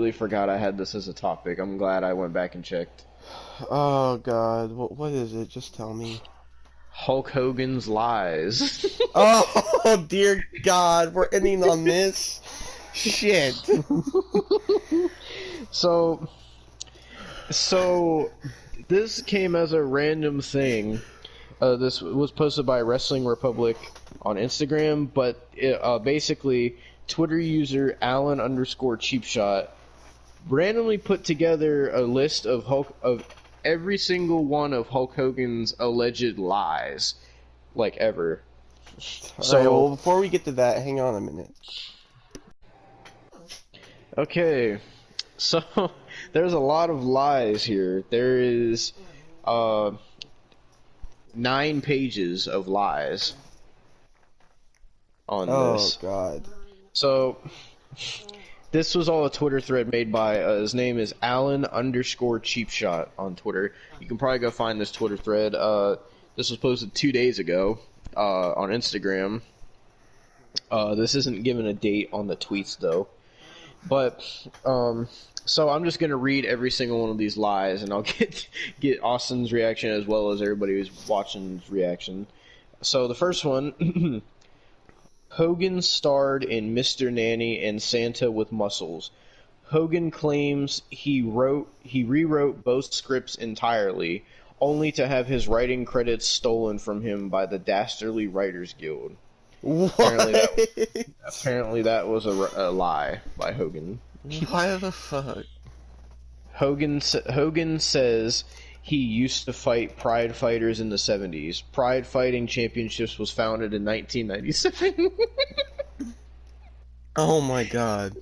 Really forgot I had this as a topic. I'm glad I went back and checked. Oh God, what is it? Just tell me. Hulk Hogan's lies. Oh dear God, we're ending on this. Shit. so, so this came as a random thing. This was posted by Wrestling Republic on Instagram, but basically Twitter user Alan underscore cheap shot randomly put together a list of every single one of Hulk Hogan's alleged lies, like ever. Alright, well, So, before we get to that, hang on a minute. okay, so there's a lot of lies here. There is uh 9 pages of lies on Oh this. God. So this was all a Twitter thread made by his name is Alan underscore cheap shot on Twitter. You can probably go find this Twitter thread. This was posted 2 days ago on Instagram. This isn't given a date on the tweets though. But so I'm just gonna read every single one of these lies, and I'll get Austin's reaction as well as everybody who's watching's reaction. So the first one, Hogan starred in Mr. Nanny and Santa with Muscles. Hogan claims he rewrote both scripts entirely, only to have his writing credits stolen from him by the Dastardly Writers Guild. Apparently What? that was a lie by Hogan. Why the fuck? Hogan says he used to fight Pride fighters in the 70s. Pride Fighting Championships was founded in 1997. Oh my God.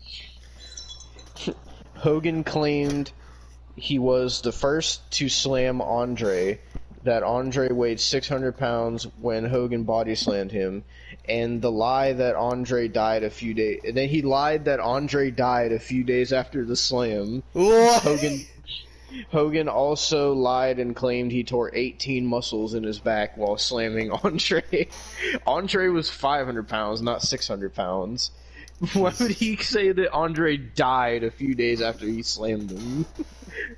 Hogan claimed he was the first to slam Andre, that Andre weighed 600 pounds when Hogan body slammed him, and the lie that Andre died a few days. And then he lied that Andre died a few days after the slam. What? Hogan also lied and claimed he tore 18 muscles in his back while slamming Andre. Andre was 500 pounds, not 600 pounds. Why would he say that Andre died a few days after he slammed him?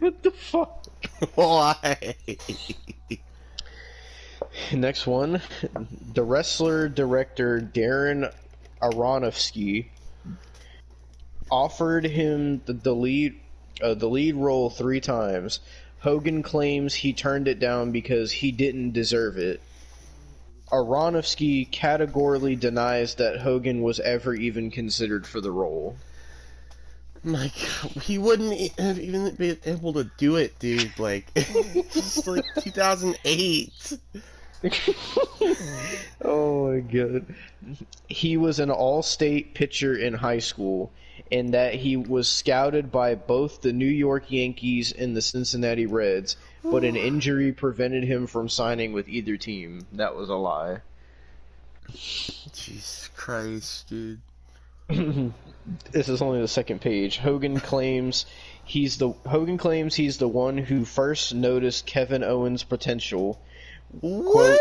What the fuck? Why? Next one. The wrestler director Darren Aronofsky offered him the lead role 3 times. Hogan claims he turned it down because he didn't deserve it. Aronofsky categorically denies that Hogan was ever even considered for the role. My God, he wouldn't have even been able to do it, dude. Like, it's like 2008. Oh my God. He was an all-state pitcher in high school, and that he was scouted by both the New York Yankees and the Cincinnati Reds, but an injury prevented him from signing with either team. That was a lie. Jesus Christ, dude. This is only the second page. Hogan claims he's the one who first noticed Kevin Owens' potential. What?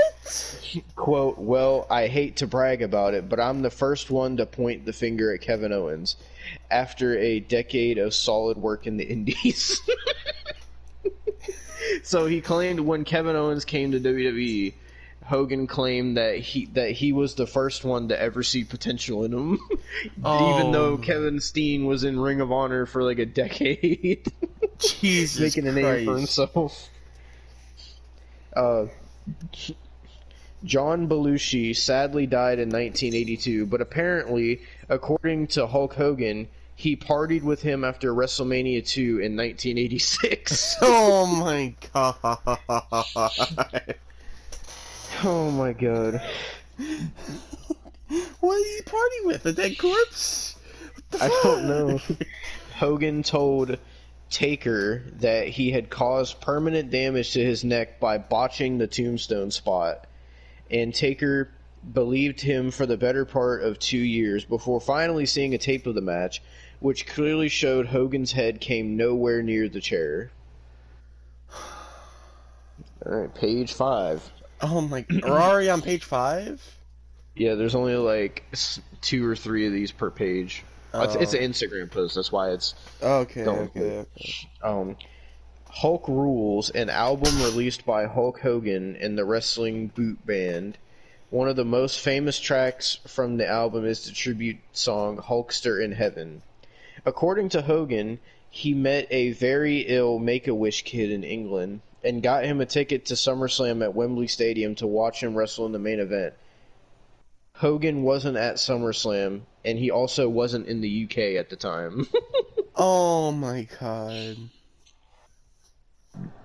Quote, well, I hate to brag about it, but I'm the first one to point the finger at Kevin Owens after a decade of solid work in the Indies. So he claimed when Kevin Owens came to WWE, Hogan claimed that he was the first one to ever see potential in him, even though Kevin Steen was in Ring of Honor for like a decade, Jesus making a name for himself. John Belushi sadly died in 1982, but apparently, according to Hulk Hogan, he partied with him after WrestleMania 2 in 1986. Oh my God. Oh my God. What did he party with? A dead corpse? I don't know. Hogan told Taker that he had caused permanent damage to his neck by botching the tombstone spot, and Taker believed him for the better part of 2 years before finally seeing a tape of the match, which clearly showed Hogan's head came nowhere near the chair. Alright, page 5. Oh my... We're already on page 5? Yeah, there's only like 2 or 3 of these per page. It's an Oh. Instagram post. That's why it's Okay, going okay, quick. okay. Hulk Rules, an album released by Hulk Hogan and the Wrestling Boot Band. One of the most famous tracks from the album is the tribute song Hulkster in Heaven. According to Hogan, he met a very ill Make-A-Wish kid in England and got him a ticket to SummerSlam at Wembley Stadium to watch him wrestle in the main event. Hogan wasn't at SummerSlam, and he also wasn't in the UK at the time. Oh my god.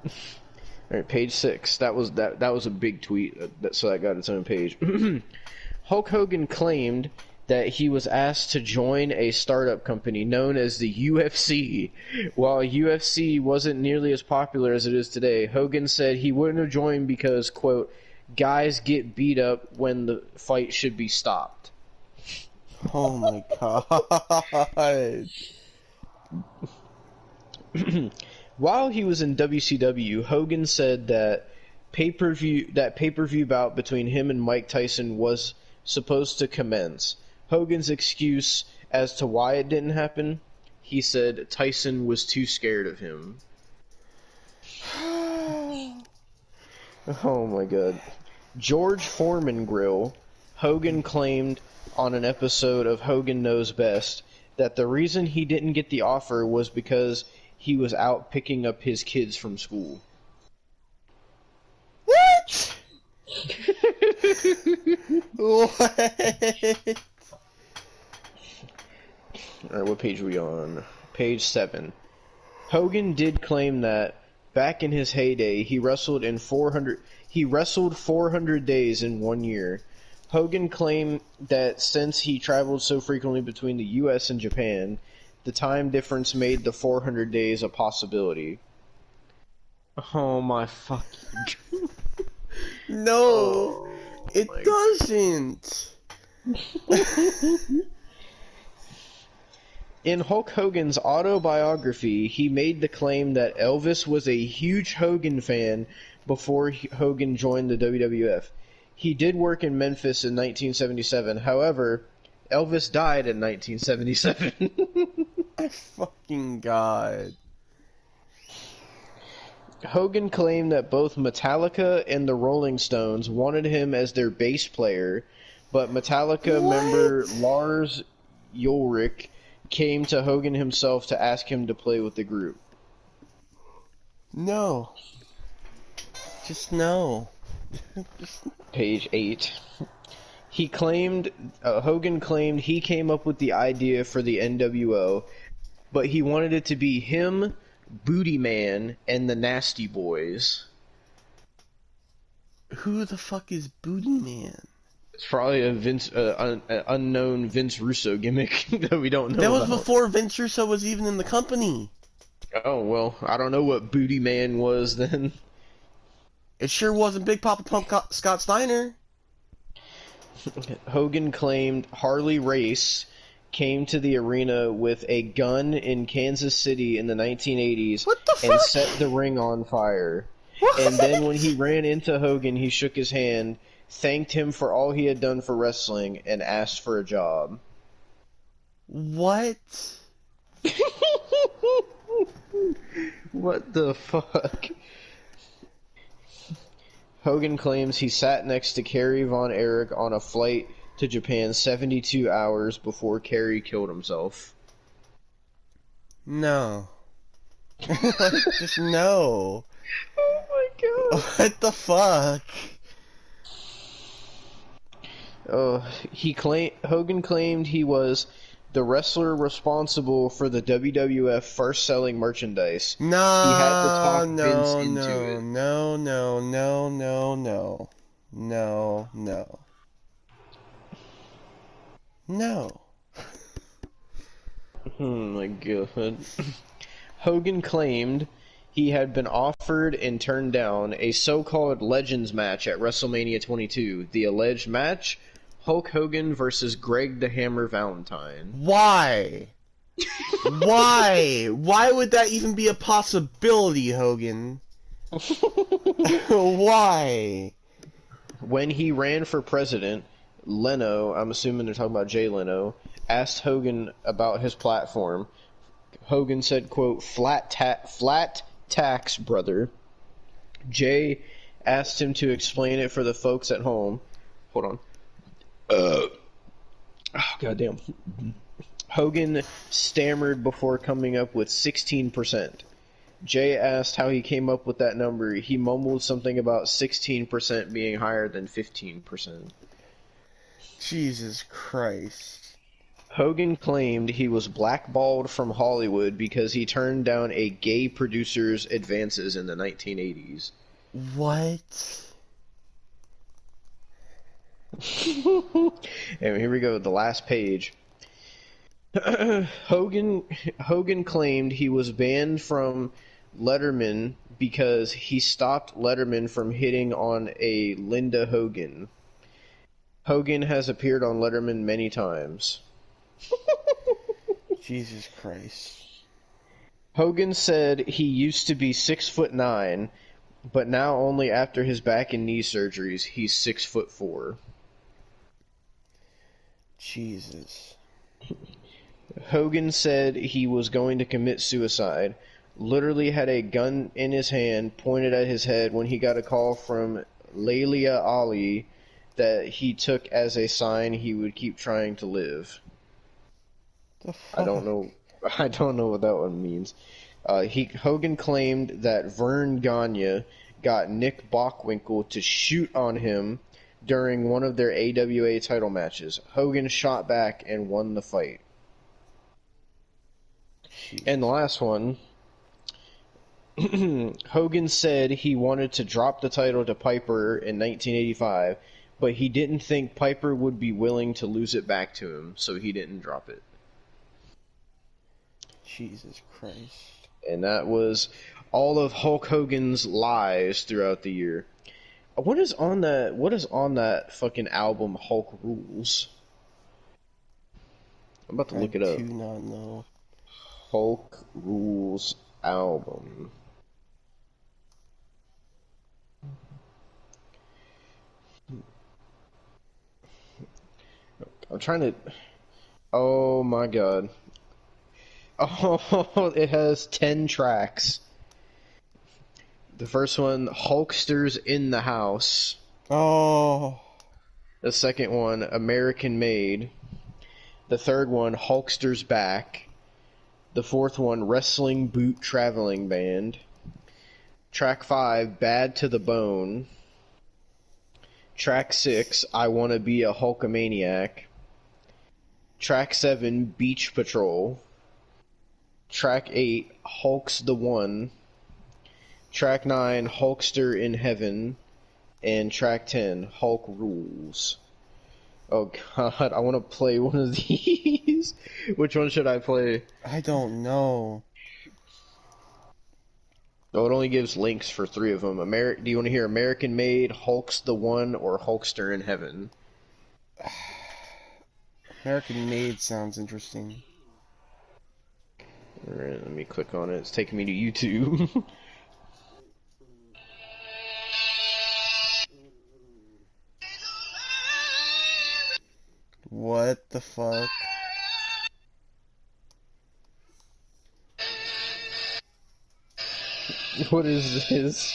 All right, page 6. That was a big tweet, so that got its own page. Hulk Hogan claimed that he was asked to join a startup company known as the UFC. While UFC wasn't nearly as popular as it is today, Hogan said he wouldn't have joined because, quote, guys get beat up when the fight should be stopped. Oh my god. While he was in WCW, Hogan said that pay-per-view bout between him and Mike Tyson was supposed to commence. Hogan's excuse as to why it didn't happen, he said Tyson was too scared of him. Oh my god. George Foreman Grill. Hogan claimed on an episode of Hogan Knows Best that the reason he didn't get the offer was because he was out picking up his kids from school. What? What? Alright, what page are we on? Page 7. Hogan did claim that back in his heyday, he wrestled 400 days in 1 year. Hogan claimed that since he traveled so frequently between the US and Japan, the time difference made the 400 days a possibility. Oh my fucking... No, it my doesn't. In Hulk Hogan's autobiography, he made the claim that Elvis was a huge Hogan fan before Hogan joined the WWF. He did work in Memphis in 1977. However, Elvis died in 1977. My fucking god. Hogan claimed that both Metallica and the Rolling Stones wanted him as their bass player, but Metallica member Lars Ulrich came to Hogan himself to ask him to play with the group. No. Just no. Page 8. Hogan claimed he came up with the idea for the NWO, but he wanted it to be him, Booty Man, and the Nasty Boys. Who the fuck is Booty Man? It's probably a unknown Vince Russo gimmick that we don't know That was about. before Vince Russo was even in the company. Oh, well, I don't know what Booty Man was then. It sure wasn't Big Papa Pump Scott Steiner. Hogan claimed Harley Race came to the arena with a gun in Kansas City in the 1980s What the and fuck? set the ring on fire. What? And then when he ran into Hogan, he shook his hand, thanked him for all he had done for wrestling, and asked for a job. What? What the fuck? Hogan claims he sat next to Kerry Von Erich on a flight to Japan 72 hours before Kerry killed himself. No. Just no. Oh my god. What the fuck? Hogan claimed he was the wrestler responsible for the WWF first selling merchandise. No, He had to talk no, Vince into no, it. no, no, no, no, no, no, no, no. Oh my god. Hogan claimed he had been offered and turned down a so-called Legends match at WrestleMania 22. The alleged match, Hulk Hogan versus Greg the Hammer Valentine. Why? Why? Why would that even be a possibility, Hogan? Why? When he ran for president, Leno, I'm assuming they're talking about Jay Leno, asked Hogan about his platform. Hogan said, quote, flat tax, brother. Jay asked him to explain it for the folks at home. Hold on. Oh, goddamn. Hogan stammered before coming up with 16%. Jay asked how he came up with that number. He mumbled something about 16% being higher than 15%. Jesus Christ. Hogan claimed he was blackballed from Hollywood because he turned down a gay producer's advances in the 1980s. What? And here we go, the last page. Hogan claimed he was banned from Letterman because he stopped Letterman from hitting on a Linda Hogan. Hogan has appeared on Letterman many times. Jesus Christ. Hogan said he used to be 6'9", but now only after his back and knee surgeries he's 6'4". Jesus. Hogan said he was going to commit suicide. Literally had a gun in his hand pointed at his head when he got a call from Laila Ali that he took as a sign he would keep trying to live. The fuck? I don't know what that one means. Hogan claimed that Vern Gagne got Nick Bockwinkel to shoot on him during one of their AWA title matches. Hogan shot back and won the fight. Jeez. And the last one, Hogan said he wanted to drop the title to Piper in 1985, but he didn't think Piper would be willing to lose it back to him, so he didn't drop it. Jesus Christ. And that was all of Hulk Hogan's lies throughout the year. What is on that fucking album, Hulk Rules? I'm about to look it up. I do not know. Hulk Rules album. I'm trying to... Oh my god. Oh, it has 10 tracks. The first one, Hulkster's in the House. Oh. The second one, American Made. The third one, Hulkster's Back. The fourth one, Wrestling Boot Traveling Band. Track 5, Bad to the Bone. Track 6, I Wanna Be a Hulkamaniac. Track 7, Beach Patrol. Track 8, Hulk's the One. Track 9, Hulkster in Heaven. And track 10, Hulk Rules. Oh god, I want to play one of these. Which one should I play? I don't know. Oh, it only gives links for 3 of them. Do you want to hear American Made, Hulk's the One, or Hulkster in Heaven? American Made sounds interesting. Alright, let me click on it. It's taking me to YouTube. What the fuck? What is this?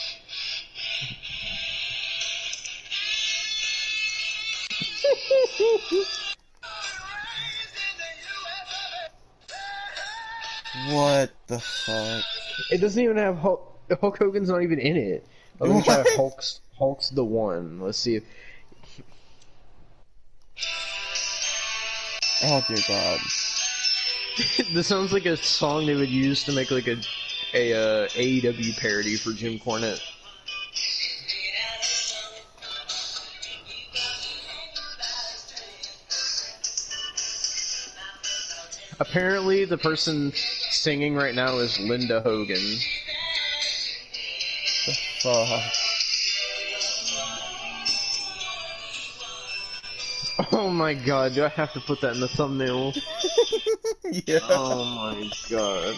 What the fuck? It doesn't even have Hulk. Hulk Hogan's not even in it. Let me try Hulk's the One. Let's see if... Oh dear god. This sounds like a song they would use to make like a AEW parody for Jim Cornette. Apparently, the person singing right now is Linda Hogan. The fuck? Oh my god, do I have to put that in the thumbnail? Yeah. Oh my god.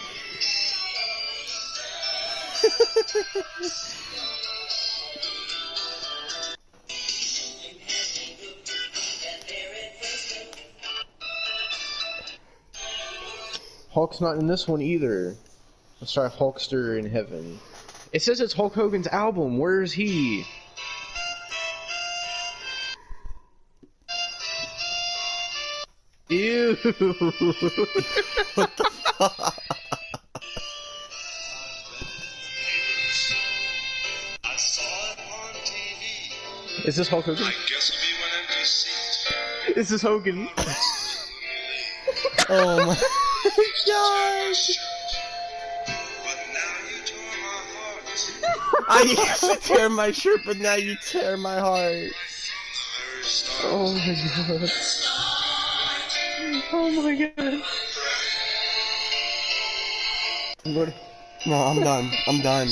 Hulk's not in this one either. Let's try Hulkster in Heaven. It says it's Hulk Hogan's album. Where is he? Ew. What the fuck? I saw it on TV. Is this Hulk Hogan? I guess it'll be one empty seat. Is this Hogan? Oh my gosh! But now you tore my heart. I used to tear my shirt, but now you tear my heart. Oh my god. Oh my god. What? No, I'm done. I'm done.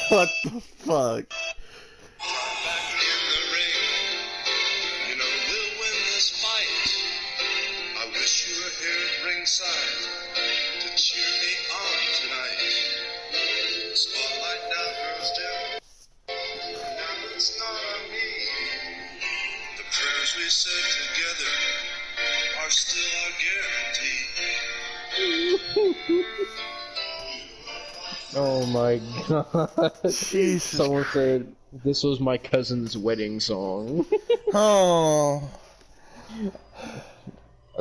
What the fuck? To cheer me on tonight. Spotlight now grows dim. Now it's not on me. The prayers we said together are still our guarantee. Oh my god. Jesus. Someone said this was my cousin's wedding song. Oh.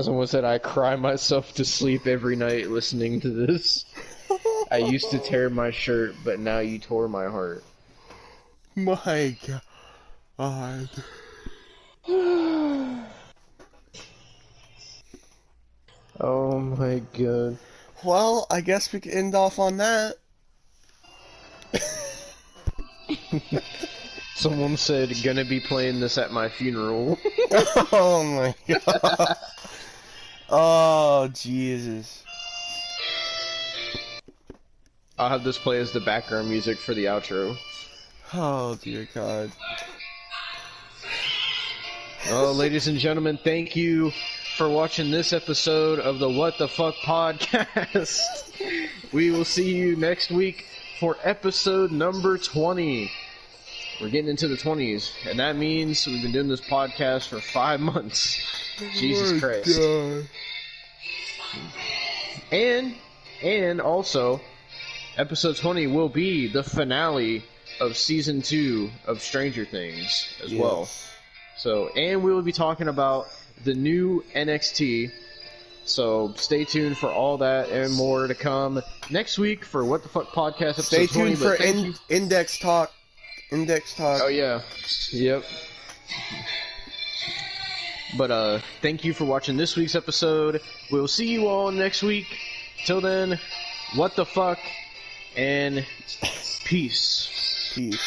Someone said I cry myself to sleep every night listening to this. I used to tear my shirt, but now you tore my heart. My god. Oh my god. Well, I guess we can end off on that. Someone said gonna be playing this at my funeral. Oh my god. Oh, Jesus. I'll have this play as the background music for the outro. Oh, dear God. Well, ladies and gentlemen, thank you for watching this episode of the What the Fuck podcast. We will see you next week for episode number 20. We're getting into the 20s, and that means we've been doing this podcast for 5 months. Jesus Christ. God. And also, episode 20 will be the finale of season 2 of Stranger Things as well. So, and we will be talking about the new NXT. So stay tuned for all that and more to come next week for What the Fuck podcast episode Stay 20. tuned for Index Talk. Index Talk. Oh yeah, yep. But thank you for watching this week's episode. We'll see you all next week. Till then, what the fuck, and peace. Peace.